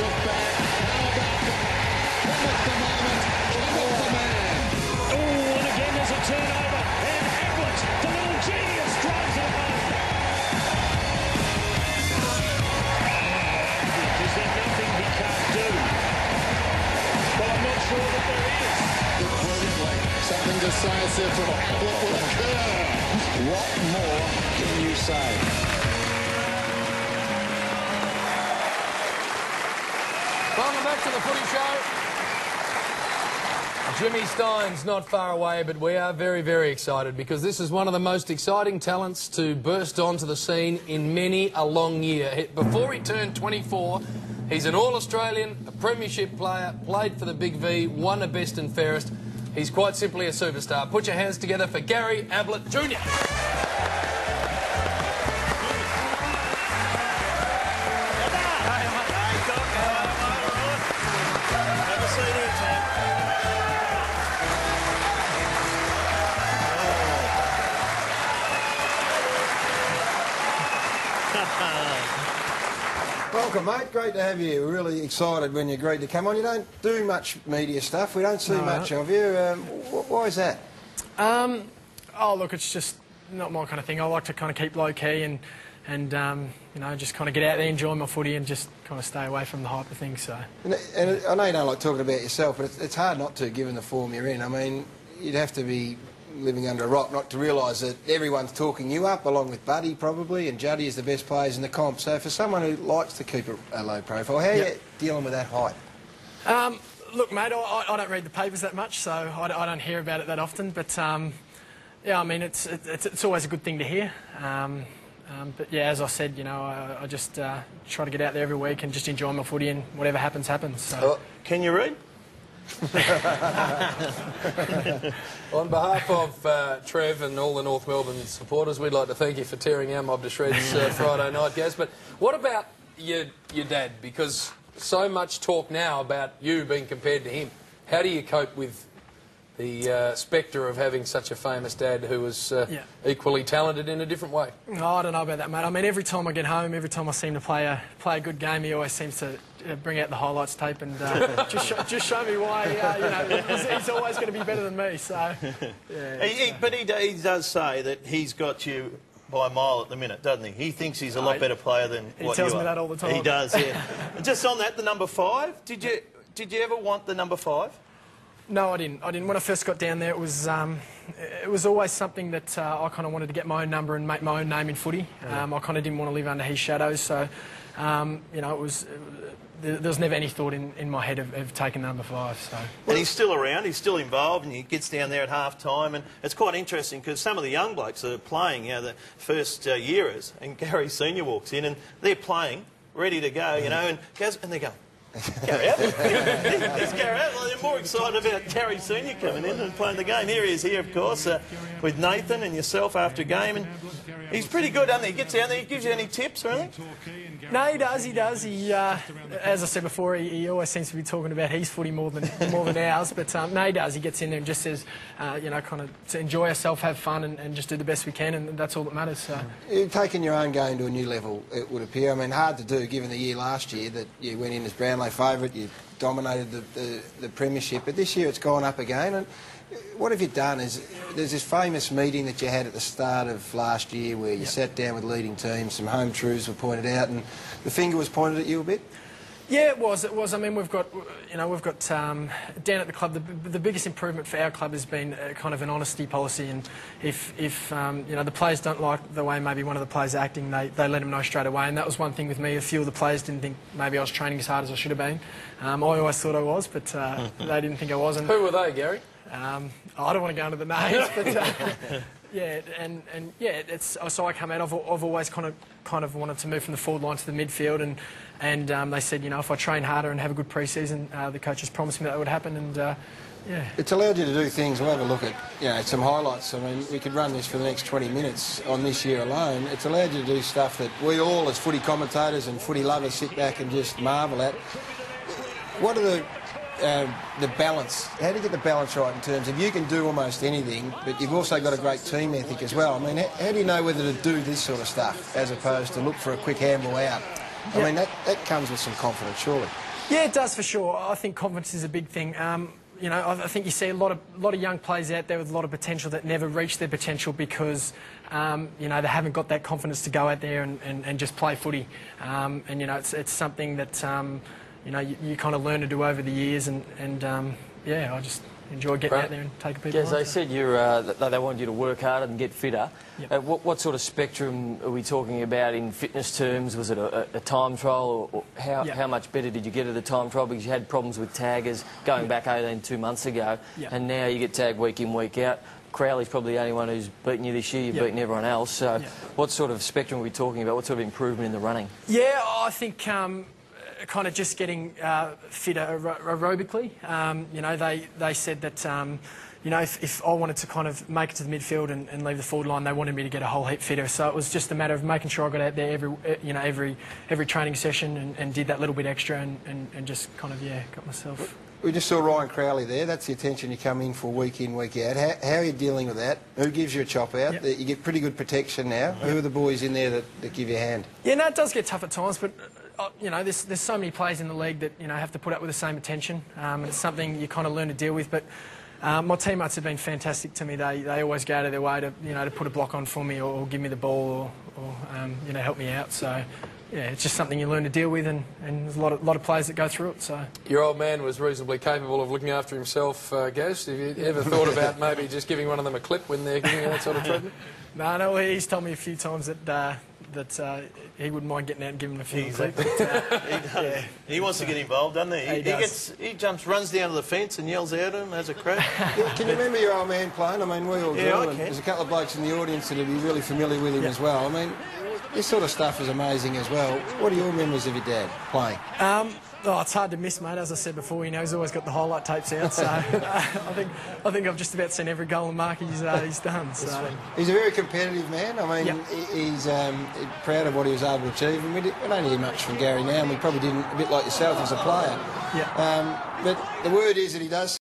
took back. How about the moment? What the man? Oh, and again there's a turnover. And Ablett, the little genius, drives it home. Is there nothing he can't do? Well, I'm not sure that there is. Brilliantly. Something decisive from Ablett will occur. What more can you say? Welcome back to the Footy Show. Jimmy Stein's not far away, but we are very, very excited because this is one of the most exciting talents to burst onto the scene in many a long year. Before he turned 24, he's an All-Australian, a premiership player, played for the Big V, won a best and fairest. He's quite simply a superstar. Put your hands together for Gary Ablett Jr. Welcome, mate. Great to have you. We're really excited when you agreed to come on. You don't do much media stuff. We don't see much of you. Why is that? Oh, look, it's just not my kind of thing. I like to kind of keep low-key and you know, just kind of get out there, enjoy my footy and just kind of stay away from the hype of things, so... And I know you don't like talking about yourself, but it's hard not to, given the form you're in. I mean, you'd have to be living under a rock not to realise that everyone's talking you up, along with Buddy probably, and Juddy is the best players in the comp. So for someone who likes to keep a low profile, how are you dealing with that hype? Look, mate, I don't read the papers that much, so I don't hear about it that often. But yeah, I mean, it's always a good thing to hear. But yeah, as I said, you know, I just try to get out there every week and just enjoy my footy, and whatever happens, happens. So. Can you read? On behalf of Trev and all the North Melbourne supporters, we'd like to thank you for tearing our mob to shreds Friday night, Gaz. But what about your dad? Because so much talk now about you being compared to him. How do you cope with the spectre of having such a famous dad who was equally talented in a different way? Oh, I don't know about that, mate. I mean, every time I get home, every time I seem to play a good game, he always seems to bring out the highlights tape and just show me why, you know, he's always going to be better than me. So, yeah. But he does say that he's got you by a mile at the minute, doesn't he? He thinks he's a lot better player than what you are. He tells me that all the time. He does, yeah. Just on that, the number 5, did you ever want the number 5? No, I didn't. When I first got down there, it was always something that I kind of wanted to get my own number and make my own name in footy. I kind of didn't want to live under his shadows, so you know, there was never any thought in my head of taking number 5. So. And he's still around, he's still involved, and he gets down there at half-time, and it's quite interesting because some of the young blokes are playing, you know, the first yearers, and Gary Senior walks in and they're playing, ready to go, you know, and they go, Gary Ablett. He's Gary Ablett. They're more excited about Gary Senior coming in and playing the game. Here he is here, of course, with Nathan and yourself after a game. And he's pretty good, doesn't he? He gets down there, he gives you any tips or anything? No, he does. He, as I said before, he always seems to be talking about his footy more than ours. But no, he does. He gets in there and just says, you know, kind of to enjoy ourselves, have fun, and just do the best we can, and that's all that matters. So. You've taken your own game to a new level, it would appear. I mean, hard to do given the year last year that you went in as Brownlow favourite, you dominated the premiership, but this year it's gone up again. And what have you done? There's this famous meeting that you had at the start of last year where you sat down with leading teams, some home truths were pointed out, and the finger was pointed at you a bit? Yeah, it was. I mean, we've got down at the club, the biggest improvement for our club has been kind of an honesty policy, and if you know, the players don't like the way maybe one of the players are acting, they let them know straight away, and that was one thing with me. A few of the players didn't think maybe I was training as hard as I should have been. I always thought I was, but they didn't think I was. And, who were they, Gary? I don't want to go into the names, but yeah, and yeah, so I come out. I've always kind of wanted to move from the forward line to the midfield, and they said, you know, if I train harder and have a good pre-season, the coaches promised me that would happen, and yeah. It's allowed you to do things. We'll have a look at, you know, some highlights. I mean, we could run this for the next 20 minutes on this year alone. It's allowed you to do stuff that we all, as footy commentators and footy lovers, sit back and just marvel at. What are the balance? How do you get the balance right in terms of you can do almost anything, but you've also got a great team ethic as well? I mean, how do you know whether to do this sort of stuff as opposed to look for a quick handball out? I mean, that comes with some confidence, surely. Yeah, it does for sure. I think confidence is a big thing. You know, I think you see a lot of young players out there with a lot of potential that never reach their potential because, you know, they haven't got that confidence to go out there and just play footy. And, you know, it's something that, you know, you kind of learn to do over the years and yeah, I just enjoy getting out there and taking people on. As they said, they wanted you to work harder and get fitter. Yep. What sort of spectrum are we talking about in fitness terms? Was it a time trial, or how much better did you get at a time trial? Because you had problems with taggers going back 2 months ago, and now you get tagged week in, week out. Crowley's probably the only one who's beaten you this year. You've beaten everyone else. So what sort of spectrum are we talking about? What sort of improvement in the running? Yeah, I think kind of just getting fitter aerobically. You know, they said that, you know, if I wanted to kind of make it to the midfield and leave the forward line, they wanted me to get a whole heap fitter. So it was just a matter of making sure I got out there every training session and did that little bit extra and just kind of, got myself... We just saw Ryan Crowley there. That's the attention you come in for week in, week out. How are you dealing with that? Who gives you a chop out? You get pretty good protection now. Who are the boys in there that give you a hand? Yeah, no, it does get tough at times, but... you know, there's so many players in the league that, you know, have to put up with the same attention. It's something you kind of learn to deal with. But my teammates have been fantastic to me. They always go out of their way to, you know, to put a block on for me or give me the ball or you know, help me out. So, yeah, it's just something you learn to deal with, and there's a lot of players that go through it. So your old man was reasonably capable of looking after himself, Gaz. Have you ever thought about maybe just giving one of them a clip when they're giving you that sort of treatment? No, he's told me a few times that he wouldn't mind getting out and giving him a few clips. He wants to get involved, doesn't he? He runs down to the fence and yells out at him as a crack. Can you remember your old man playing? I mean, we all do. And there's a couple of blokes in the audience that would be really familiar with him as well. I mean, this sort of stuff is amazing as well. What are your memories of your dad playing? Oh, it's hard to miss, mate. As I said before, you know, he's always got the highlight tapes out. So I think I've just about seen every goal and mark he's done. So he's a very competitive man. I mean, he's proud of what he was able to achieve. And we don't hear much from Gary now, and we probably didn't, a bit like yourself as a player. But the word is that he does